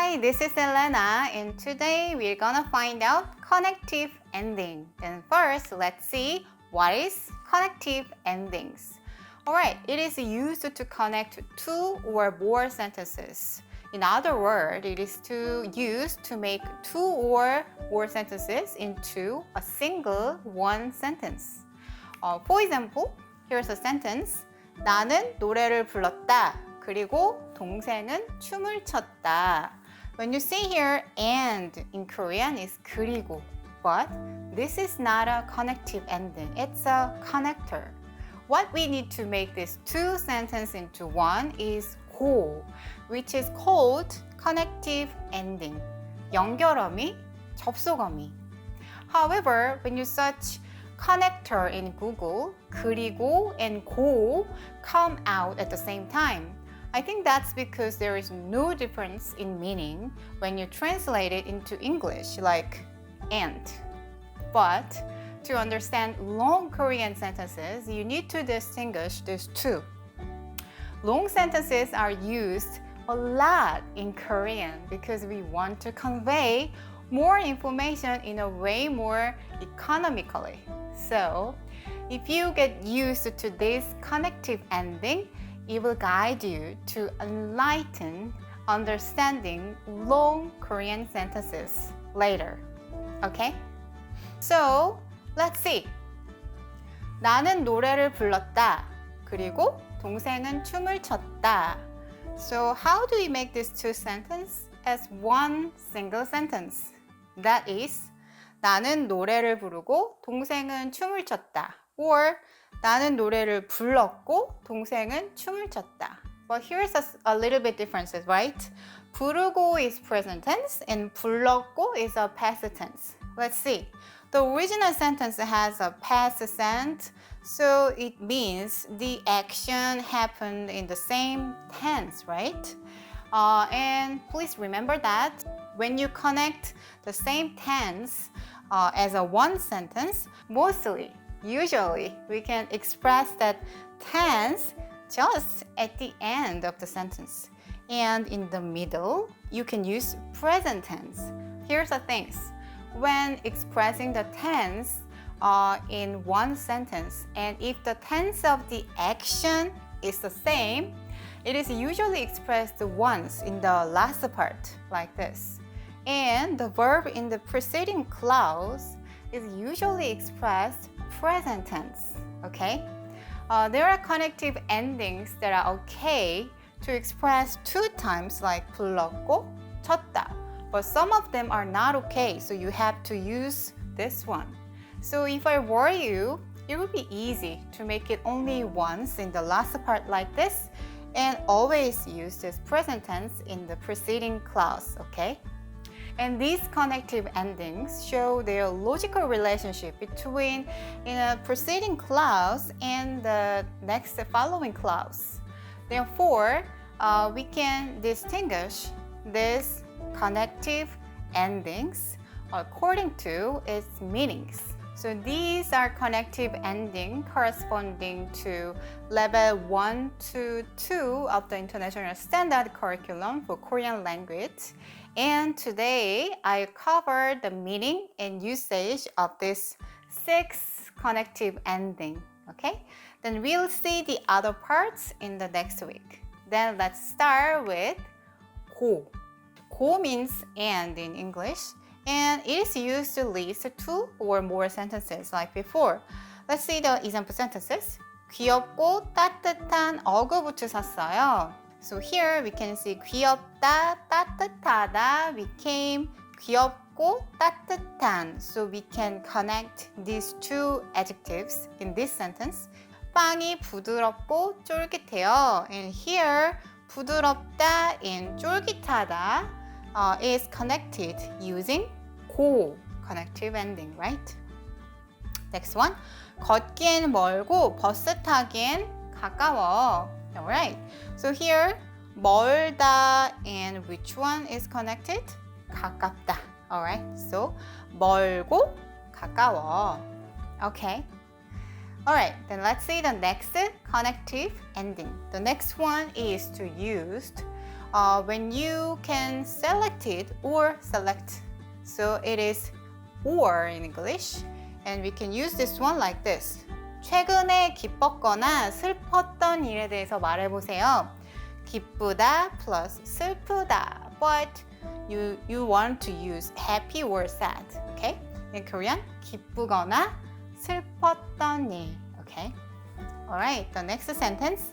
Hi, this is Helena, and today we're gonna find out connective ending. Then first, let's see what is connective endings. Alright, it is used to connect two or more sentences. In other words, it is used to make two or more sentences into a single one sentence. For example, here's a sentence. 나는 노래를 불렀다. 그리고 동생은 춤을 췄다. When you see here and in Korean is 그리고, but this is not a connective ending. It's a connector. What we need to make these two sentences into one is 고, which is called connective ending. 연결어미, 접속어미. However, when you search connector in Google, 그리고 and 고 come out at the same time. I think that's because there is no difference in meaning when you translate it into English, like and. But to understand long Korean sentences, you need to distinguish these two. Long sentences are used a lot in Korean because we want to convey more information in a way more economically. So, if you get used to this connective ending, it will guide you to enlighten understanding long Korean sentences later. Okay? So, let's see. 나는 노래를 불렀다. 그리고 동생은 춤을 췄다. So, how do we make these two sentences as one single sentence? That is, 나는 노래를 부르고 동생은 춤을 췄다. Or 나는 노래를 불렀고 동생은 춤을 췄다. But here's a little bit differences, right? 부르고 is present tense and 불렀고 is a past tense. Let's see. The original sentence has a past tense, so it means the action happened in the same tense, right? And please remember that when you connect the same tense as a one sentence, usually we can express that tense just at the end of the sentence. And in the middle, you can use present tense. Here's the things. When expressing the tense in one sentence, and if the tense of the action is the same, it is usually expressed once in the last part, like this. And the verb in the preceding clause is usually expressed present tense, okay? There are connective endings that are okay to express two times like 불렀고, 쳤다. But some of them are not okay, so you have to use this one. So if I were you, it would be easy to make it only once in the last part like this and always use this present tense in the preceding clause, okay? And these connective endings show their logical relationship between a preceding clause and the next following clause. Therefore, we can distinguish these connective endings according to its meanings. So these are connective endings corresponding to level 1 to 2 of the International Standard Curriculum for Korean language. And today I covered the meaning and usage of these 6 connective endings. Okay? Then we'll see the other parts in the next week. Then let's start with 고. 고 means and in English. And it is used to list two or more sentences like before. Let's see the example sentences. 귀엽고 따뜻한 어그부츠 샀어요. So here we can see 귀엽다, 따뜻하다 became 귀엽고 따뜻한. So we can connect these two adjectives in this sentence. 빵이 부드럽고 쫄깃해요. And here 부드럽다 and 쫄깃하다 is connected using 고 connective ending, right? Next one. 걷기엔 멀고 버스 타기엔 가까워. Alright. So here 멀다 and which one is connected? 가깝다. Alright. So 멀고 가까워. Okay. Alright. Then let's see the next connective ending. The next one is to use when you can select it or select. So it is or in English. And we can use this one like this. 최근에 기뻤거나 슬펐던 일에 대해서 말해보세요. 기쁘다 plus 슬프다. But you want to use happy or sad. Okay? In Korean, 기쁘거나 슬펐던 일. Okay? Alright, the next sentence.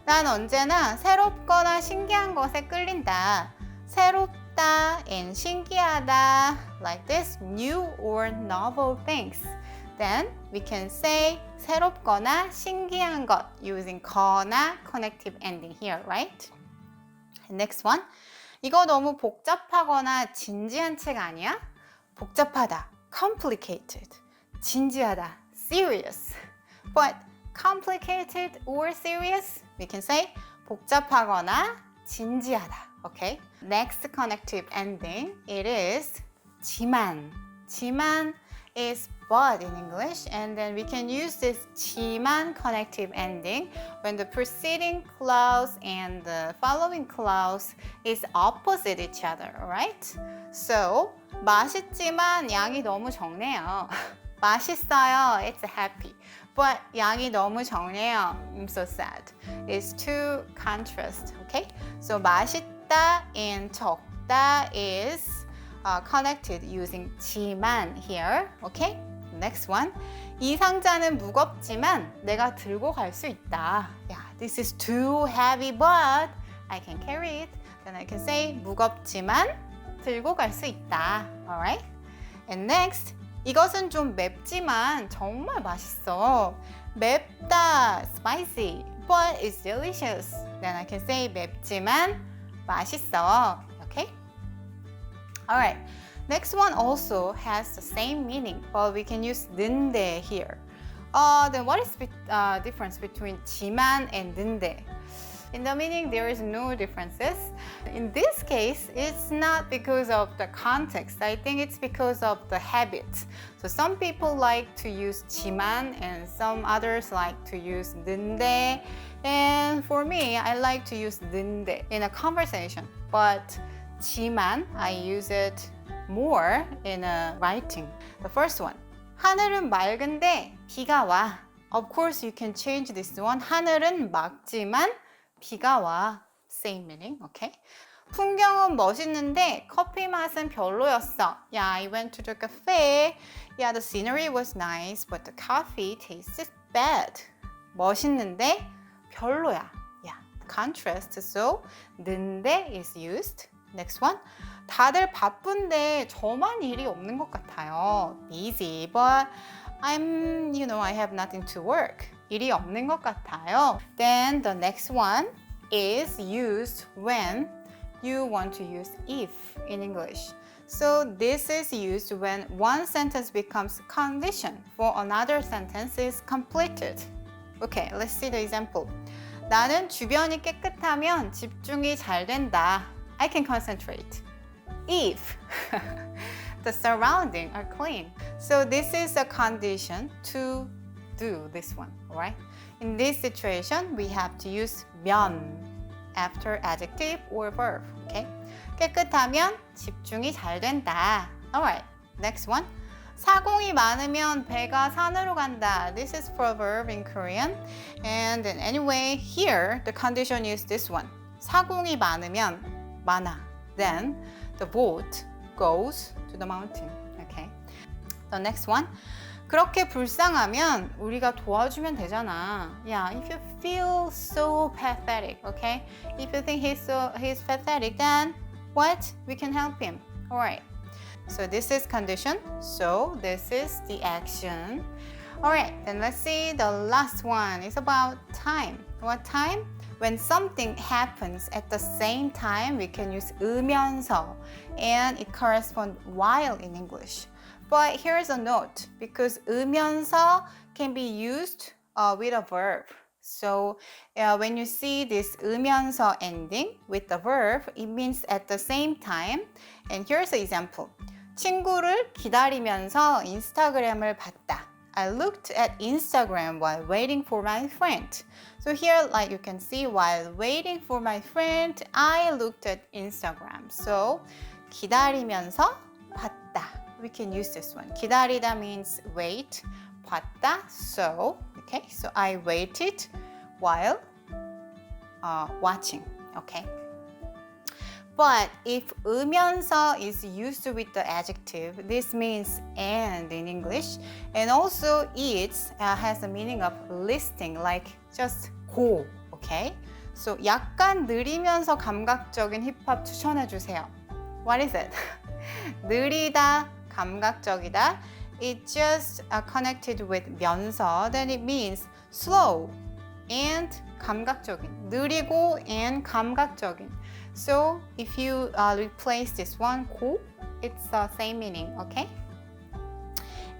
난 언제나 새롭거나 신기한 것에 끌린다. 새롭다 and 신기하다. Like this, new or novel things. Then we can say 새롭거나 신기한 것 using 거나 connective ending here, right? Next one. 이거 너무 복잡하거나 진지한 책 아니야? 복잡하다, complicated. 진지하다, serious. But complicated or serious, we can say 복잡하거나 진지하다. Okay? Next connective ending, it is 지만. 지만 is but in English, and then we can use this 지만 connective ending when the preceding clause and the following clause is opposite each other, alright? So, 맛있지만 양이 너무 적네요. 맛있어요, it's happy. But 양이 너무 적네요, I'm so sad. It's too contrast, okay? So, 맛있다 and 적다 is connected using 지만 here, okay? Next one. 이 상자는 무겁지만 내가 들고 갈 수 있다. Yeah, this is too heavy, but I can carry it. Then I can say 무겁지만 들고 갈 수 있다. Alright? And next. 이것은 좀 맵지만 정말 맛있어. 맵다, spicy, but it's delicious. Then I can say 맵지만 맛있어. Okay? Alright. Next one also has the same meaning, but we can use 는데 here. Then what is the difference between 지만 and 는데? In the meaning, there is no differences. In this case, it's not because of the context. I think it's because of the habit. So some people like to use 지만 and some others like to use 는데. And for me, I like to use 는데 in a conversation. But 지만, I use it more in a writing. The first one. 하늘은 맑은데 비가 와. Of course, you can change this one. 하늘은 맑지만 비가 와. Same meaning, okay? 풍경은 멋있는데 커피 맛은 별로였어. Yeah, I went to the cafe. Yeah, the scenery was nice, but the coffee tasted bad. 멋있는데 별로야. Yeah, contrast. So, 는데 is used. Next one. 다들 바쁜데 저만 일이 없는 것 같아요. Busy, but I have nothing to work. 일이 없는 것 같아요. Then the next one is used when you want to use if in English. So this is used when one sentence becomes condition for another sentence is completed. Okay, let's see the example. 나는 주변이 깨끗하면 집중이 잘 된다. I can concentrate. If the surroundings are clean. So this is a condition to do this one, alright? In this situation, we have to use 면 after adjective or verb, okay? 깨끗하면 집중이 잘 된다. Alright, next one. 사공이 많으면 배가 산으로 간다. This is proverb in Korean. And then anyway, here the condition is this one. 사공이 많으면 많아. Then the boat goes to the mountain. Okay. The next one. 그렇게 불쌍하면 우리가 도와주면 되잖아. Yeah, if you feel so pathetic, okay? If you think he's pathetic, then what? We can help him. Alright. So this is condition. So this is the action. Alright, then let's see the last one. It's about time. What time? When something happens at the same time, we can use 으면서 and it corresponds while in English. But here's a note, because 으면서 can be used with a verb. So when you see this 으면서 ending with the verb, it means at the same time. And here's an example. 친구를 기다리면서 인스타그램을 봤다. I looked at Instagram while waiting for my friend. So here, like you can see, while waiting for my friend, I looked at Instagram. So 기다리면서 봤다. We can use this one. 기다리다 means wait. 봤다. So, okay. So I waited while watching. Okay. But if 으면서 is used with the adjective, this means and in English. And also it has the meaning of listing, like just go. Okay? So 약간 느리면서 감각적인 힙합 추천해 주세요. What is it? 느리다, 감각적이다. It just connected with 면서. Then it means slow and 감각적인. 느리고 and 감각적인. So if you replace this one, 고, it's the same meaning, okay?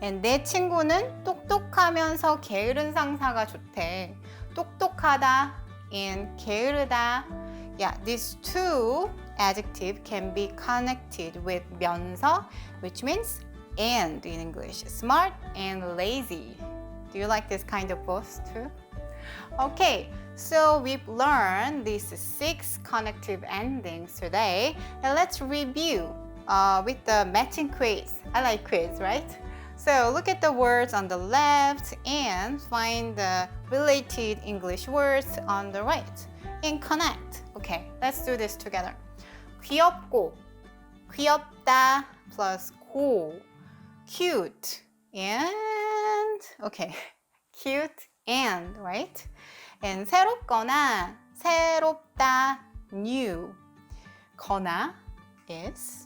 And 내 친구는 똑똑하면서 게으른 상사가 좋대. 똑똑하다 and 게으르다. Yeah, these two adjectives can be connected with 면서, which means and in English. Smart and lazy. Do you like this kind of both too? Okay, so we've learned these 6 connective endings today. And let's review with the matching quiz. I like quiz, right? So look at the words on the left and find the related English words on the right. And connect. Okay, let's do this together. 귀엽고, 귀엽다 plus 고. Cute and, okay, cute and, right? And 새롭거나, 새롭다, new. 거나 is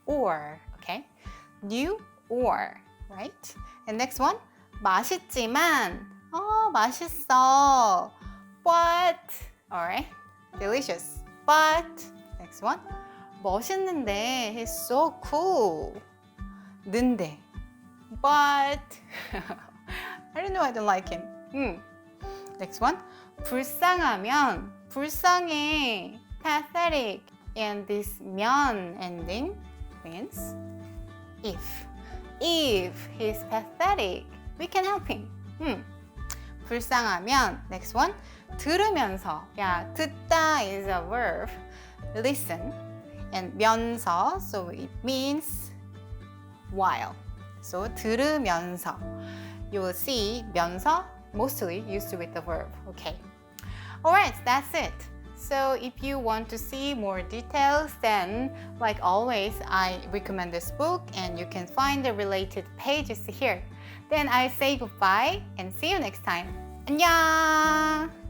or, okay? New or, right? And next one, 맛있지만, 맛있어. But, alright, delicious. But, next one, 멋있는데, he's so cool. 는데, but, I don't know, I don't like him. Next one, 불쌍하면, 불쌍해, pathetic. And this 면 ending means if. If he's pathetic, we can help him. 불쌍하면, next one, 들으면서. Yeah, 듣다 is a verb. Listen. And 면서, so it means while. So 들으면서. You will see 면서 mostly used with the verb. Okay. Alright, that's it. So if you want to see more details, then like always, I recommend this book and you can find the related pages here. Then I say goodbye and see you next time. 안녕!